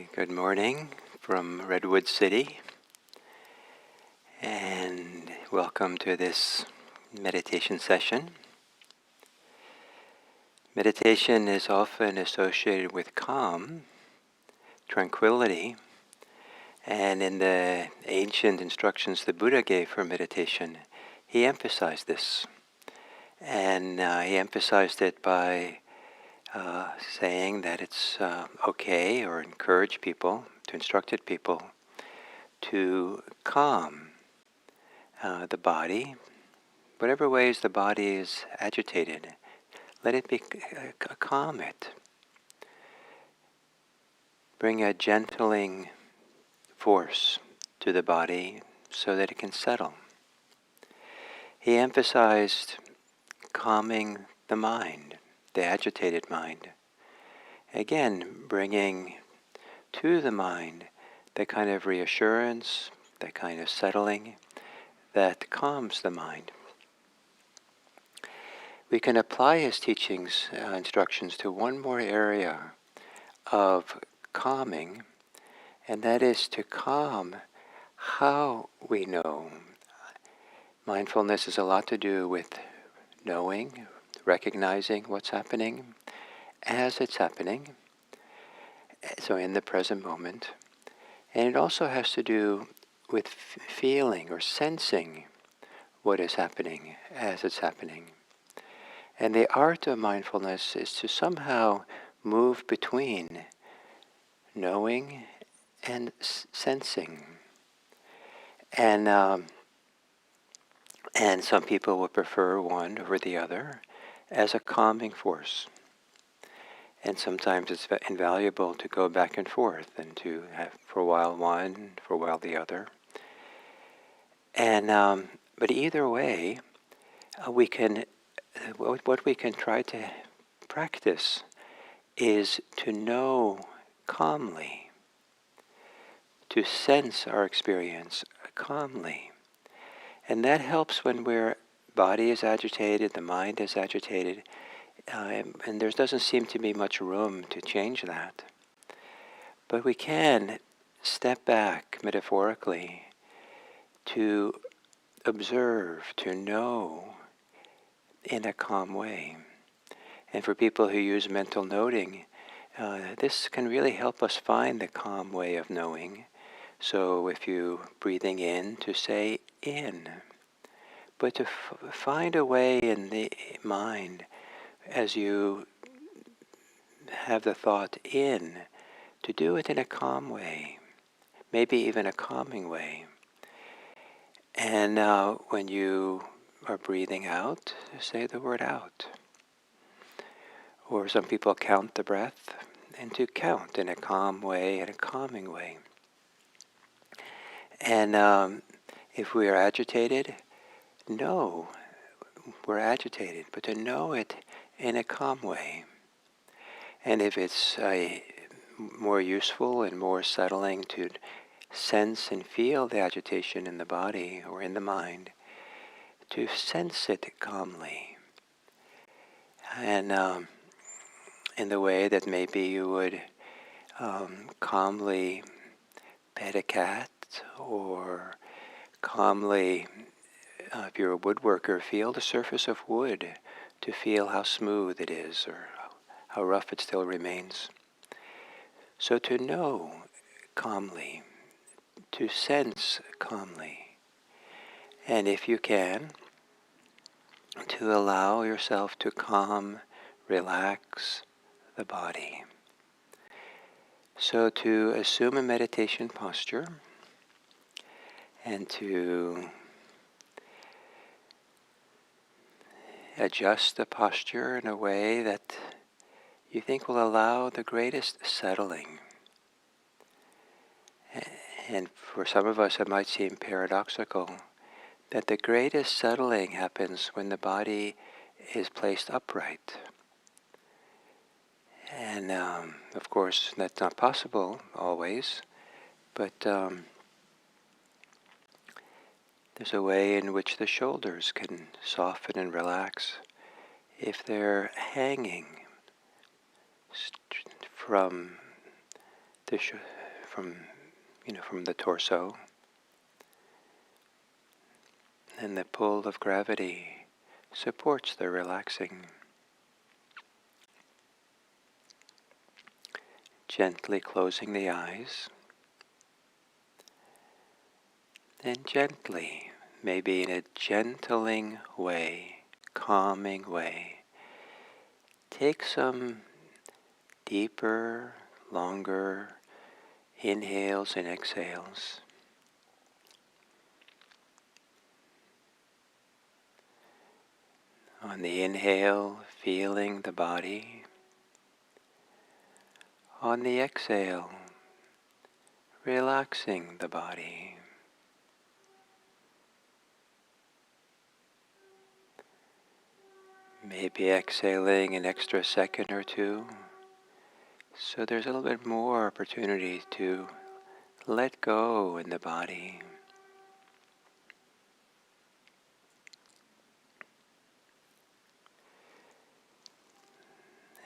Good morning from Redwood City, and welcome to this meditation session. Meditation is often associated with calm, tranquility, and in the ancient instructions the Buddha gave for meditation, he emphasized this. And he emphasized it by saying that it's okay, or instructed people to calm the body, whatever ways the body is agitated. Let it be, calm it. Bring a gentling force to the body so that it can settle. He emphasized calming the mind, the agitated mind. Again, bringing to the mind the kind of reassurance, the kind of settling that calms the mind. We can apply his teachings, instructions to one more area of calming, and that is to calm how we know. Mindfulness has a lot to do with knowing, recognizing what's happening as it's happening, so in the present moment. And it also has to do with feeling or sensing what is happening as it's happening. And the art of mindfulness is to somehow move between knowing and sensing. And some people would prefer one over the other as a calming force. And sometimes it's invaluable to go back and forth and to have for a while one, for a while the other. And but either way, we can. What we can try to practice is to know calmly, to sense our experience calmly. And that helps when our body is agitated, the mind is agitated, and there doesn't seem to be much room to change that. But we can step back metaphorically to observe, to know in a calm way. And for people who use mental noting, this can really help us find the calm way of knowing. So if you're breathing in, to say in, but to find a way in the mind as you have the thought in, to do it in a calm way, maybe even a calming way. And when you are breathing out, say the word out. Or some people count the breath, and to count in a calm way, in a calming way. And if we are agitated, know we're agitated, but to know it in a calm way. And if it's more useful and more settling to sense and feel the agitation in the body or in the mind, to sense it calmly. And in the way that maybe you would calmly pet a cat, or calmly, if you're a woodworker, feel the surface of wood to feel how smooth it is or how rough it still remains. So to know calmly, to sense calmly, and if you can, to allow yourself to calm, relax the body. So to assume a meditation posture and to adjust the posture in a way that you think will allow the greatest settling. And for some of us it might seem paradoxical that the greatest settling happens when the body is placed upright. And of course that's not possible always, but there's a way in which the shoulders can soften and relax if they're hanging from from from the torso, and the pull of gravity supports the relaxing. Gently closing the eyes, and gently, maybe in a gentling way, calming way, take some deeper, longer inhales and exhales. On the inhale, feeling the body. On the exhale, relaxing the body. Maybe exhaling an extra second or two, so there's a little bit more opportunity to let go in the body.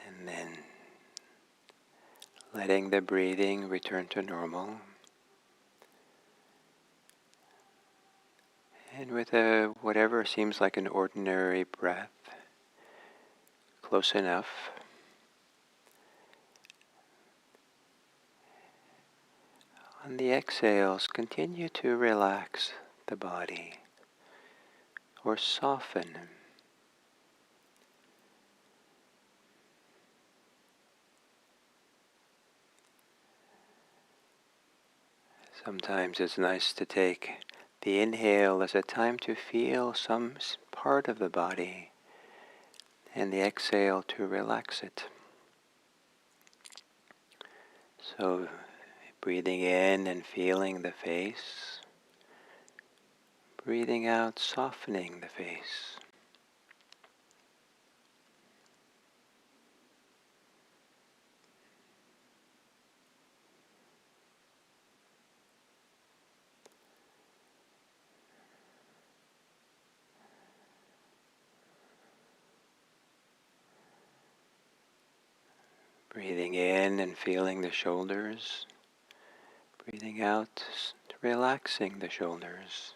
And then letting the breathing return to normal. And with whatever seems like an ordinary breath, close enough, on the exhales, continue to relax the body or soften. Sometimes it's nice to take the inhale as a time to feel some part of the body, and the exhale to relax it. So breathing in and feeling the face, breathing out, softening the face. Breathing in and feeling the shoulders. Breathing out, relaxing the shoulders.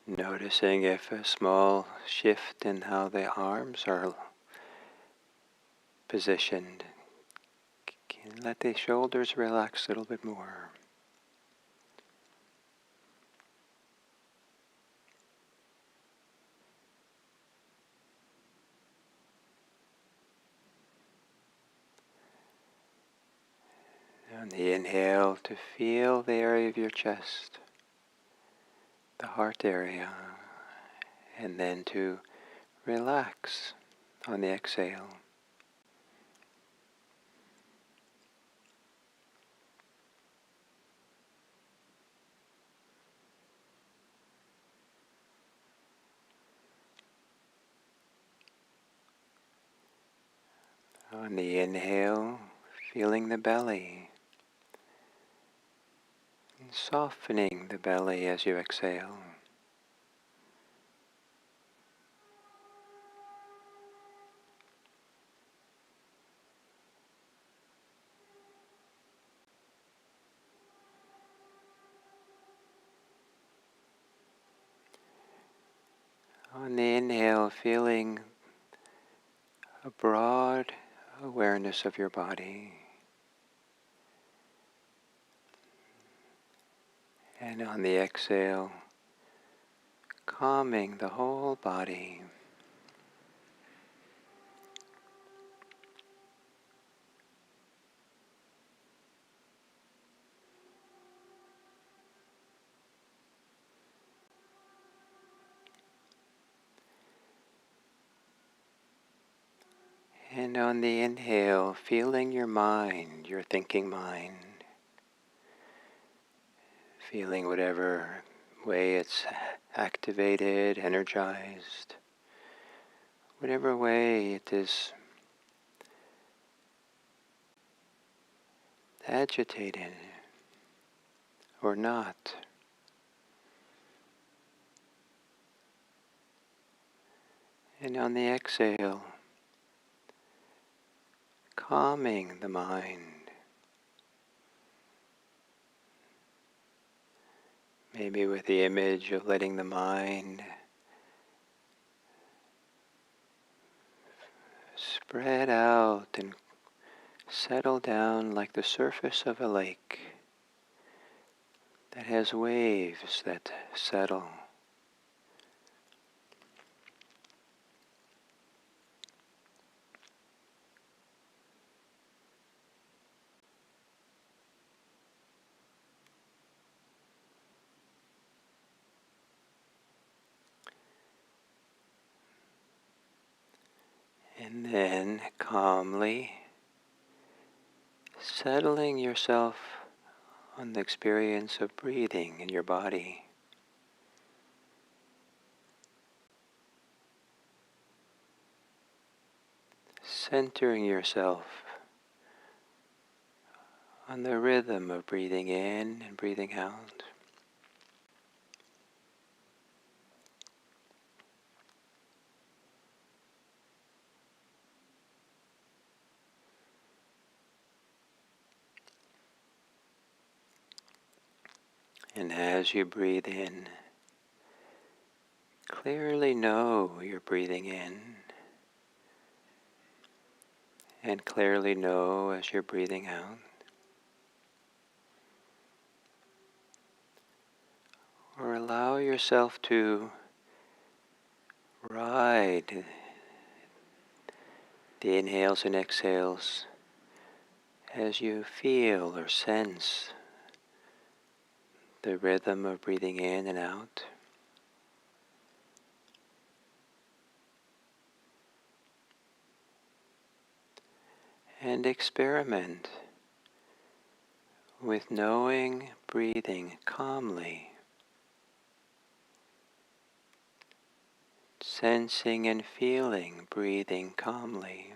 Noticing if a small shift in how the arms are positioned. Let the shoulders relax a little bit more. On the inhale, to feel the area of your chest, the heart area, and then to relax on the exhale. On the inhale, feeling the belly, and softening the belly as you exhale. On the inhale, feeling a broad awareness of your body. And on the exhale, calming the whole body. And on the inhale, feeling your mind, your thinking mind. Feeling whatever way it's activated, energized, whatever way it is agitated or not. And on the exhale, calming the mind. Maybe with the image of letting the mind spread out and settle down like the surface of a lake that has waves that settle. And then calmly settling yourself on the experience of breathing in your body. Centering yourself on the rhythm of breathing in and breathing out. And as you breathe in, clearly know you're breathing in, and clearly know as you're breathing out. Or allow yourself to ride the inhales and exhales as you feel or sense the rhythm of breathing in and out. And experiment with knowing breathing calmly, sensing and feeling breathing calmly.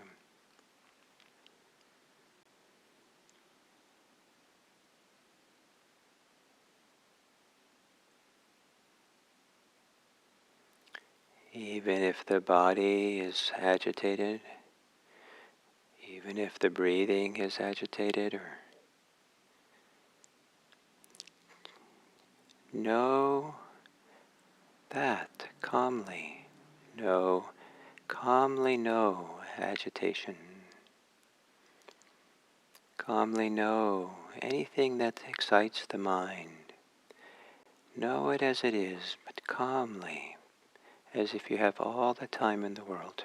Even if the body is agitated, even if the breathing is agitated, or know that calmly. Calmly know agitation. Calmly know anything that excites the mind. Know it as it is, but calmly, as if you have all the time in the world.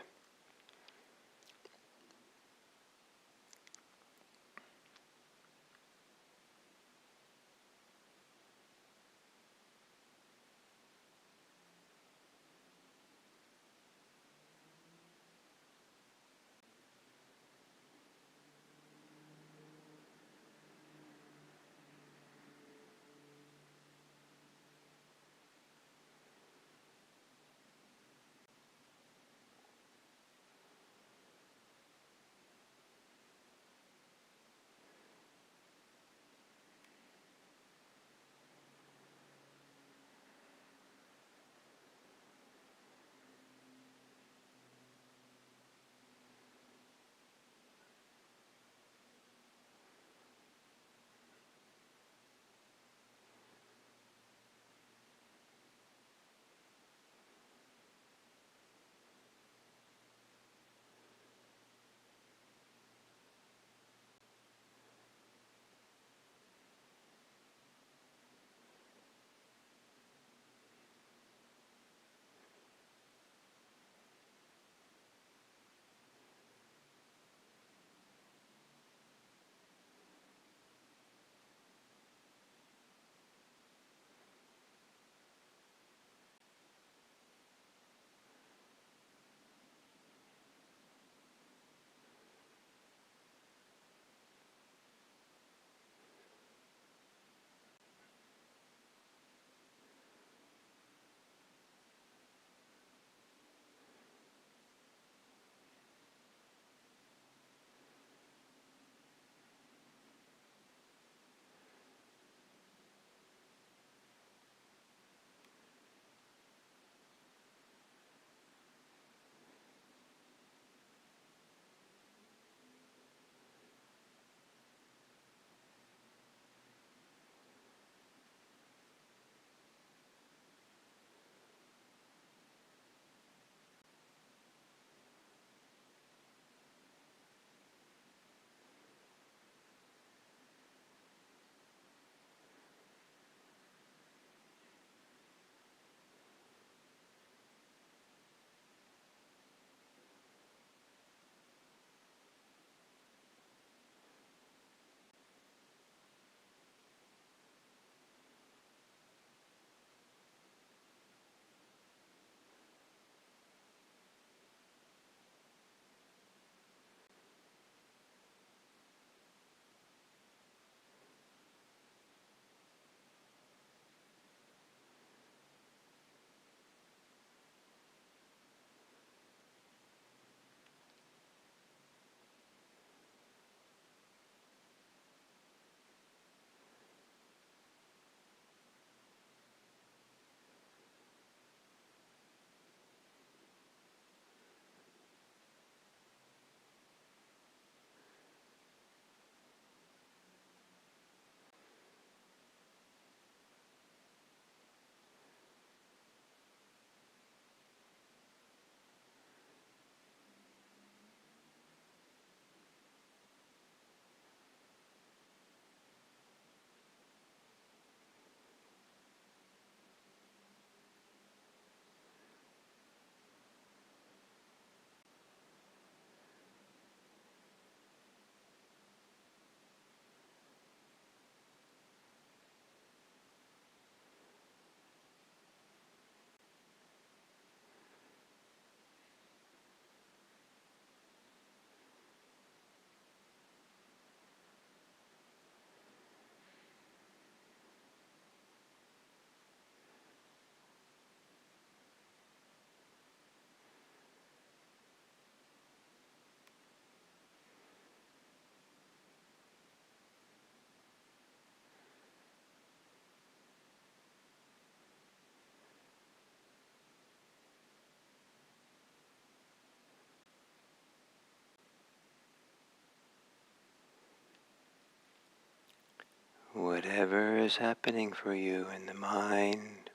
whatever is happening for you in the mind,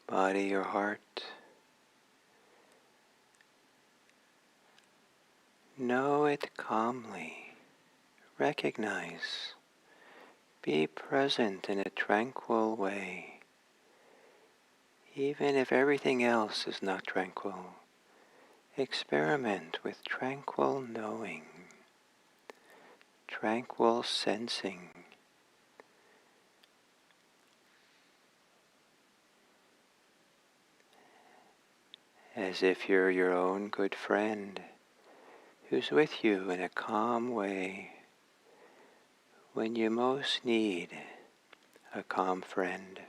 body, or heart, know it calmly. Recognize. Be present in a tranquil way. Even if everything else is not tranquil, experiment with tranquil knowing, tranquil sensing. As if you're your own good friend who's with you in a calm way when you most need a calm friend.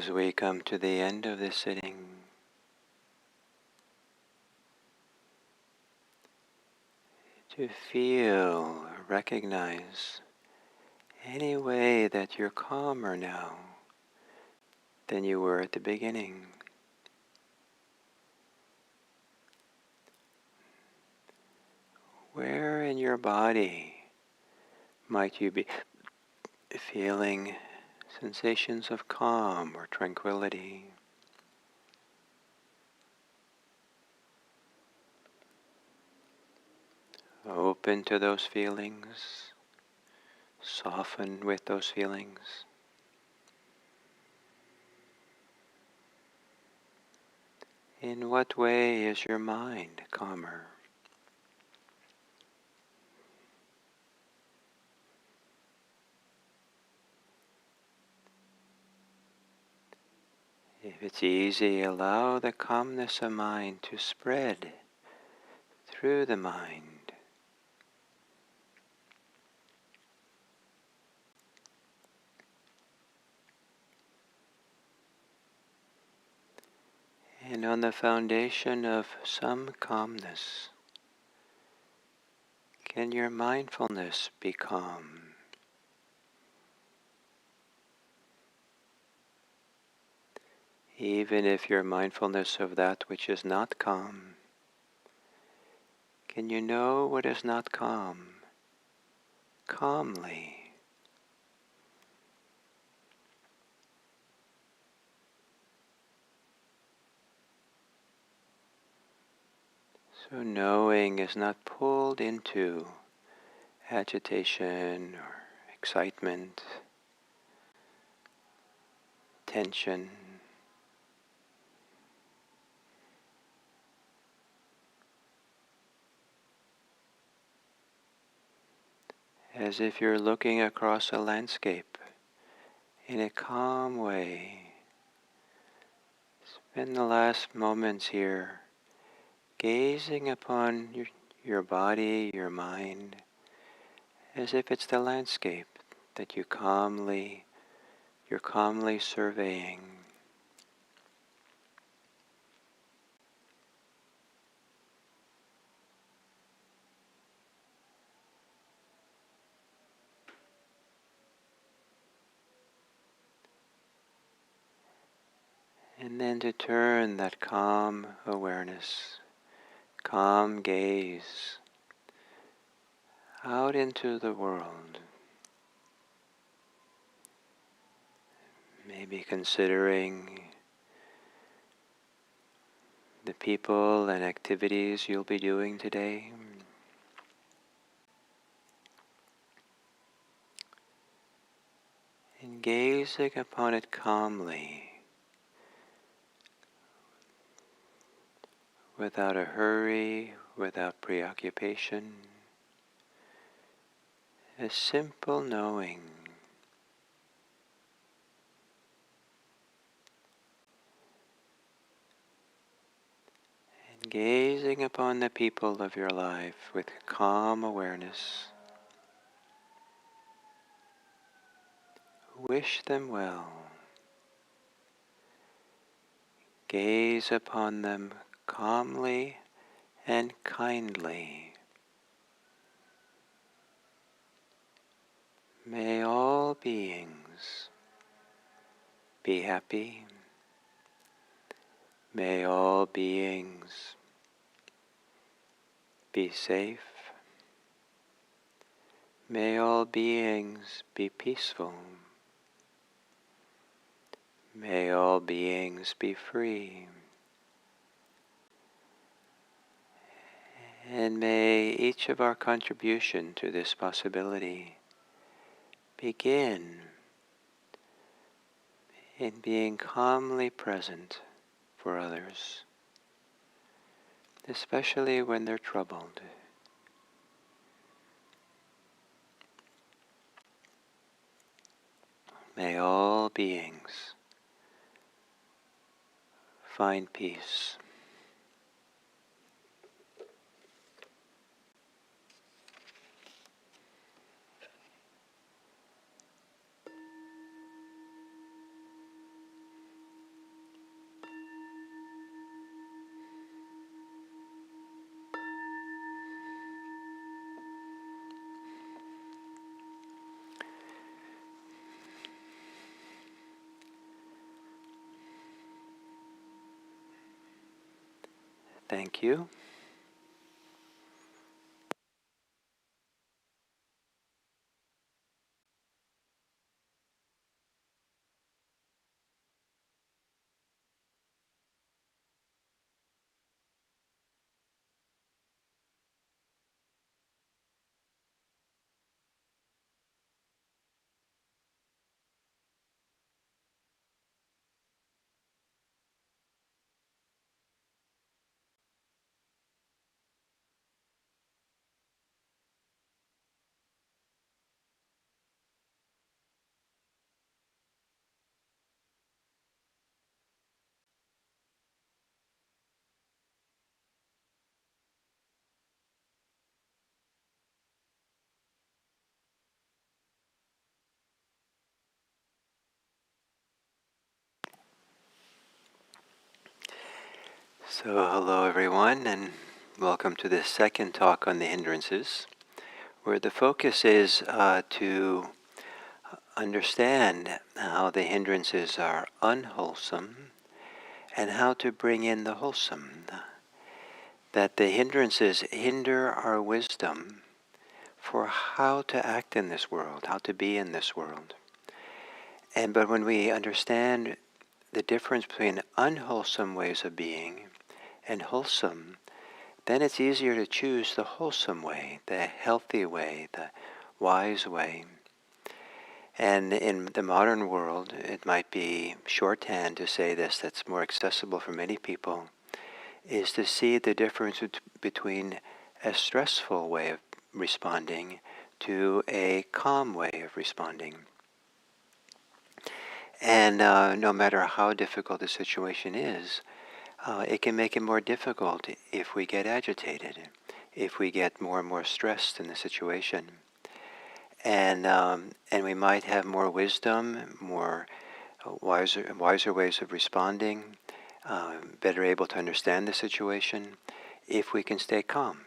As we come to the end of this sitting, to feel, recognize any way that you're calmer now than you were at the beginning. Where in your body might you be feeling sensations of calm or tranquility? Open to those feelings, soften with those feelings. In what way is your mind calmer? If it's easy, allow the calmness of mind to spread through the mind. And on the foundation of some calmness, can your mindfulness be calm? Even if your mindfulness of that which is not calm, can you know what is not calm calmly? So knowing is not pulled into agitation or excitement, tension. As if you're looking across a landscape in a calm way. Spend the last moments here gazing upon your body, your mind, as if it's the landscape that you're calmly surveying. And then to turn that calm awareness, calm gaze out into the world. Maybe considering the people and activities you'll be doing today. And gazing upon it calmly, without a hurry, without preoccupation, a simple knowing. And gazing upon the people of your life with calm awareness. Wish them well. Gaze upon them calmly and kindly. May all beings be happy. May all beings be safe. May all beings be peaceful. May all beings be free. And may each of our contribution to this possibility begin in being calmly present for others, especially when they're troubled. May all beings find peace. Thank you. So hello everyone, and welcome to the second talk on the hindrances, where the focus is to understand how the hindrances are unwholesome and how to bring in the wholesome. That the hindrances hinder our wisdom for how to act in this world, how to be in this world. But when we understand the difference between unwholesome ways of being and wholesome, then it's easier to choose the wholesome way, the healthy way, the wise way. And in the modern world, it might be shorthand to say this, that's more accessible for many people, is to see the difference between a stressful way of responding to a calm way of responding. And no matter how difficult the situation is, it can make it more difficult if we get agitated, if we get more and more stressed in the situation. And we might have more wisdom, more wiser ways of responding, better able to understand the situation, if we can stay calm,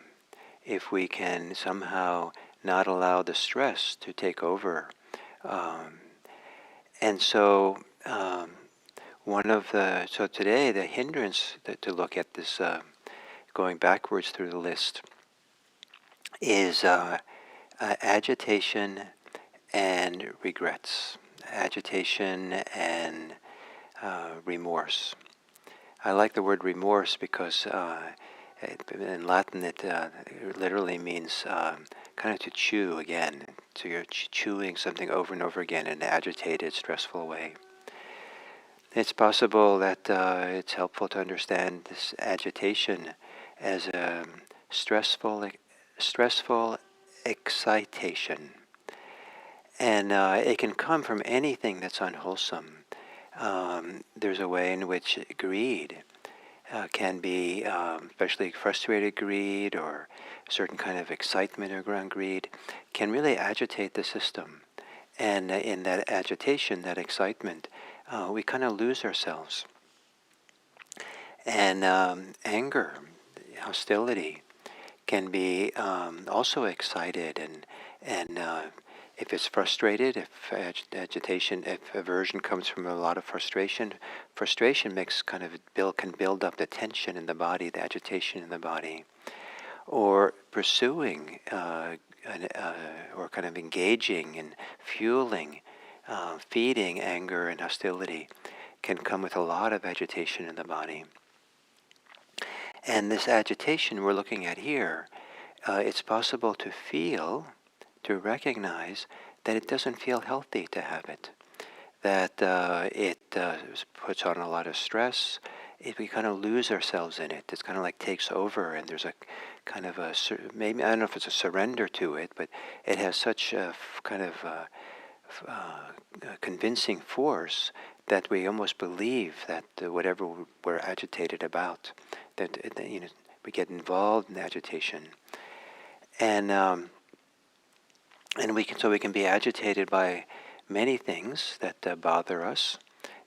if we can somehow not allow the stress to take over. And so so today the hindrance to look at this, going backwards through the list, is agitation and regrets, agitation and remorse. I like the word remorse because in Latin it literally means kind of to chew again. So you're chewing something over and over again in an agitated, stressful way. It's possible that it's helpful to understand this agitation as a stressful excitation. And it can come from anything that's unwholesome. There's a way in which greed can be, especially frustrated greed or a certain kind of excitement around greed, can really agitate the system. And in that agitation, that excitement, we kind of lose ourselves. And anger, hostility, can be also excited, and if it's frustrated, if agitation, if aversion comes from a lot of frustration, frustration makes can build up the tension in the body, the agitation in the body, or pursuing or kind of engaging and fueling, feeding anger and hostility can come with a lot of agitation in the body. And this agitation we're looking at here, it's possible to feel, to recognize that it doesn't feel healthy to have it, that it puts on a lot of stress. We kind of lose ourselves in it. It's kind of like takes over, and there's a kind of maybe, I don't know if it's a surrender to it, but it has such a kind of convincing force that we almost believe that whatever we're agitated about, that we get involved in agitation, and we can be agitated by many things that bother us,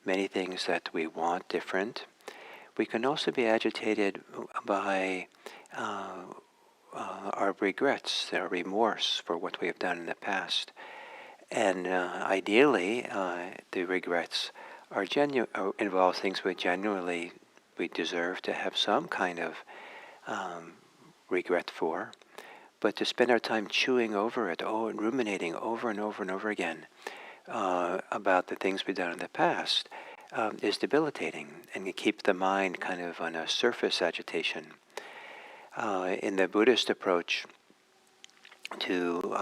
many things that we want different. We can also be agitated by our regrets, our remorse for what we have done in the past. And ideally, the regrets involve things we deserve to have some kind of um, regret for, but to spend our time chewing over it, and ruminating over and over and over again about the things we've done in the past is debilitating, and can keep the mind kind of on a surface agitation. In the Buddhist approach to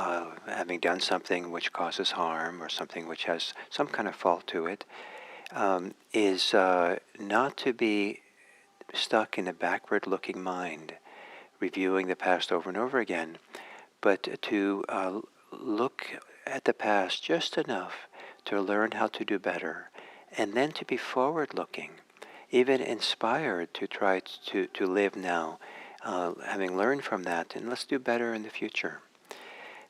having done something which causes harm or something which has some kind of fault to it, is not to be stuck in a backward-looking mind, reviewing the past over and over again, but to look at the past just enough to learn how to do better, and then to be forward-looking, even inspired to try to live now, having learned from that, and let's do better in the future.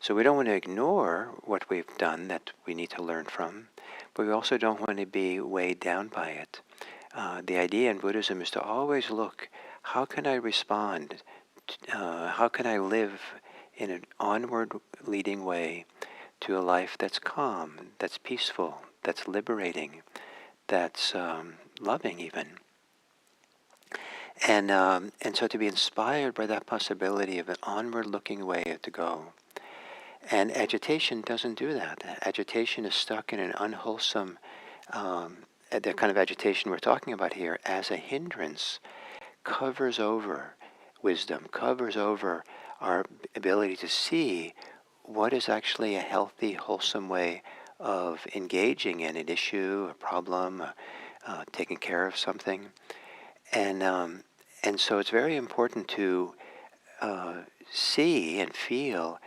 So we don't want to ignore what we've done that we need to learn from, but we also don't want to be weighed down by it. The idea in Buddhism is to always look, how can I respond? How can I live in an onward leading way to a life that's calm, that's peaceful, that's liberating, that's loving even? And so to be inspired by that possibility of an onward-looking way to go. And agitation doesn't do that. Agitation is stuck in an unwholesome, the kind of agitation we're talking about here, as a hindrance, covers over wisdom, covers over our ability to see what is actually a healthy, wholesome way of engaging in an issue, a problem, taking care of something. And so it's very important to see and feel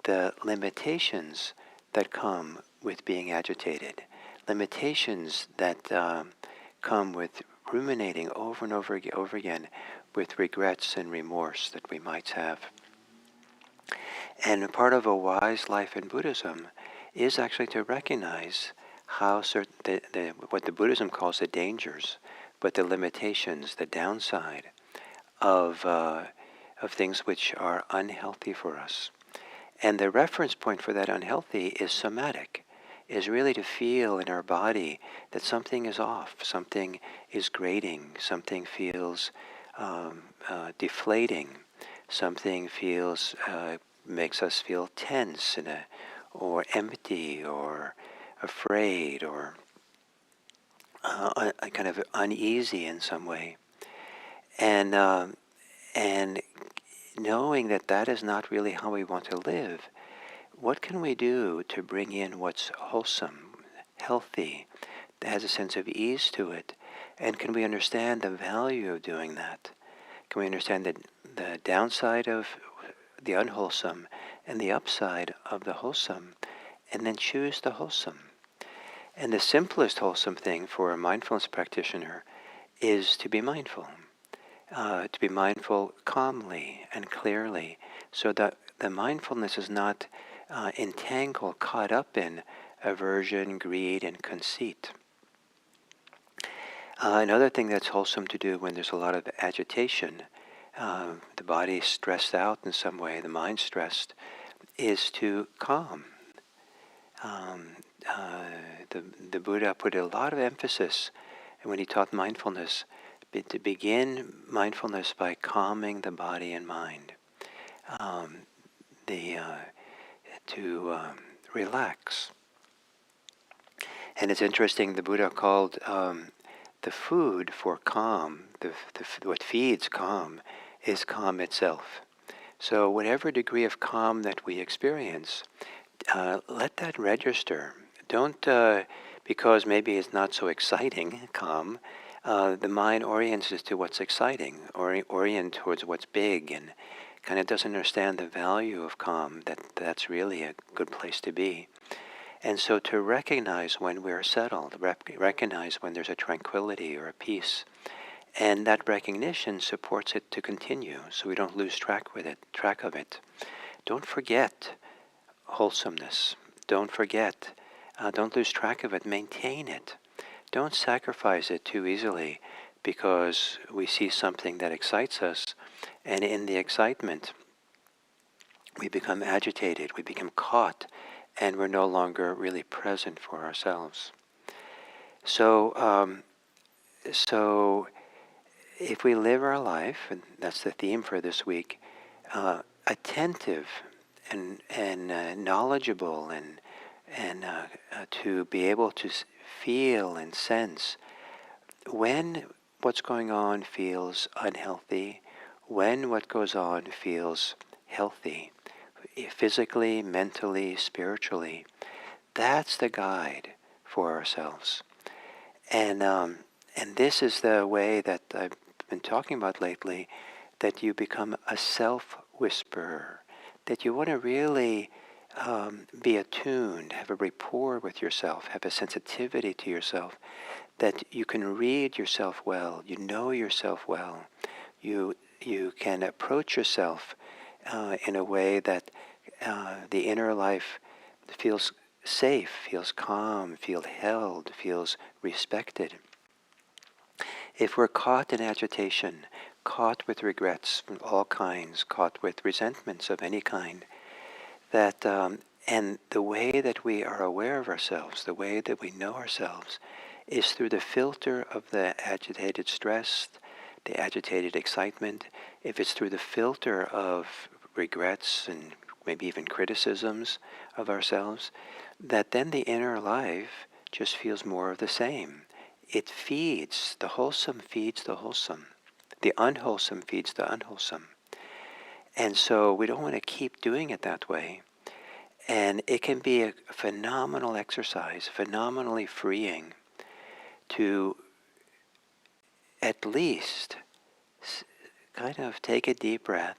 the limitations that come with being agitated, limitations that come with ruminating over and over again with regrets and remorse that we might have. And part of a wise life in Buddhism is actually to recognize how certain what the Buddhism calls the dangers, but the limitations, the downside of things which are unhealthy for us. And the reference point for that unhealthy is somatic, is really to feel in our body that something is off, something is grating, something feels deflating, something feels makes us feel tense or empty or afraid or kind of uneasy in some way. And knowing that that is not really how we want to live, what can we do to bring in what's wholesome, healthy, that has a sense of ease to it? And can we understand the value of doing that? Can we understand the downside of the unwholesome and the upside of the wholesome, and then choose the wholesome? And the simplest wholesome thing for a mindfulness practitioner is to be mindful. To be mindful calmly and clearly, so that the mindfulness is not entangled, caught up in aversion, greed, and conceit. Another thing that's wholesome to do when there's a lot of agitation, the body stressed out in some way, the mind stressed, is to calm. The Buddha put a lot of emphasis when he taught mindfulness, to begin mindfulness by calming the body and mind, to relax. And it's interesting, the Buddha called the food for calm, what feeds calm, is calm itself. So whatever degree of calm that we experience, let that register. Don't, because maybe it's not so exciting, calm, the mind orients us to what's exciting, or orient towards what's big, and kind of doesn't understand the value of calm, that's really a good place to be. And so to recognize when we're settled, recognize when there's a tranquility or a peace, and that recognition supports it to continue, so we don't lose track of it. Don't forget wholesomeness. Don't forget. Don't lose track of it. Maintain it. Don't sacrifice it too easily because we see something that excites us, and in the excitement, we become agitated, we become caught, and we're no longer really present for ourselves. So if we live our life, and that's the theme for this week, attentive and knowledgeable and to be able to feel and sense when what's going on feels unhealthy, when what goes on feels healthy, physically, mentally, spiritually. That's the guide for ourselves. And this is the way that I've been talking about lately, that you become a self-whisperer, that you want to really be attuned, have a rapport with yourself, have a sensitivity to yourself, that you can read yourself well, you know yourself well, you can approach yourself in a way that the inner life feels safe, feels calm, feels held, feels respected. If we're caught in agitation, caught with regrets of all kinds, caught with resentments of any kind, that and the way that we are aware of ourselves, the way that we know ourselves, is through the filter of the agitated stress, the agitated excitement. If it's through the filter of regrets and maybe even criticisms of ourselves, that then the inner life just feels more of the same. It feeds, the wholesome feeds the wholesome. The unwholesome feeds the unwholesome. And so we don't want to keep doing it that way. And it can be a phenomenal exercise, phenomenally freeing to at least kind of take a deep breath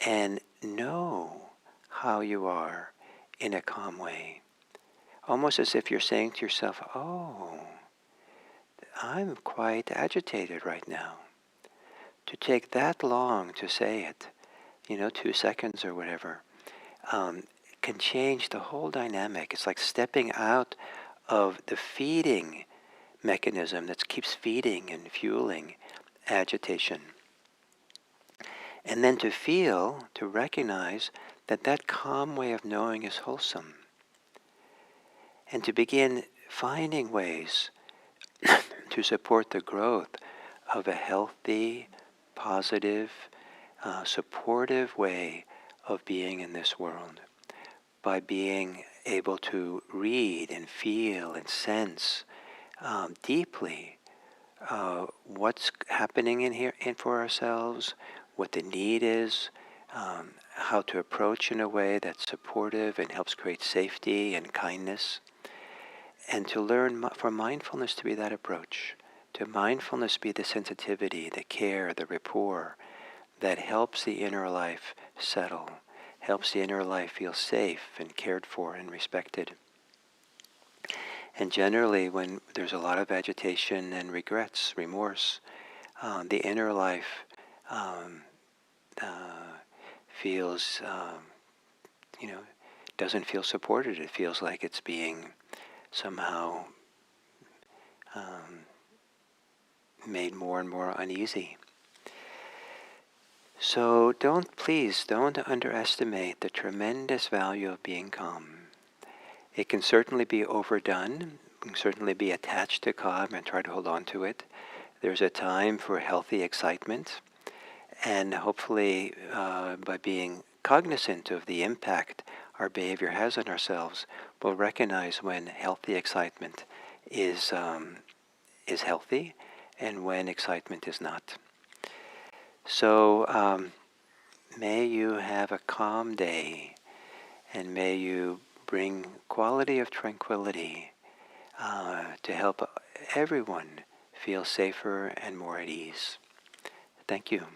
and know how you are in a calm way. Almost as if you're saying to yourself, oh, I'm quite agitated right now. To take that long to say it, 2 seconds or whatever, can change the whole dynamic. It's like stepping out of the feeding mechanism that keeps feeding and fueling agitation. And then to feel, to recognize that that calm way of knowing is wholesome. And to begin finding ways to support the growth of a healthy, positive, supportive way of being in this world, by being able to read and feel and sense deeply what's happening in here and for ourselves, what the need is, how to approach in a way that's supportive and helps create safety and kindness, and to learn for mindfulness to be that approach, to mindfulness be the sensitivity, the care, the rapport that helps the inner life settle, helps the inner life feel safe and cared for and respected. And generally, when there's a lot of agitation and regrets, remorse, the inner life feels, doesn't feel supported. It feels like it's being somehow made more and more uneasy. So please don't underestimate the tremendous value of being calm. It can certainly be overdone. It can certainly be attached to calm and try to hold on to it. There's a time for healthy excitement. And hopefully by being cognizant of the impact our behavior has on ourselves, we'll recognize when healthy excitement is healthy and when excitement is not. So may you have a calm day, and may you bring quality of tranquility to help everyone feel safer and more at ease. Thank you.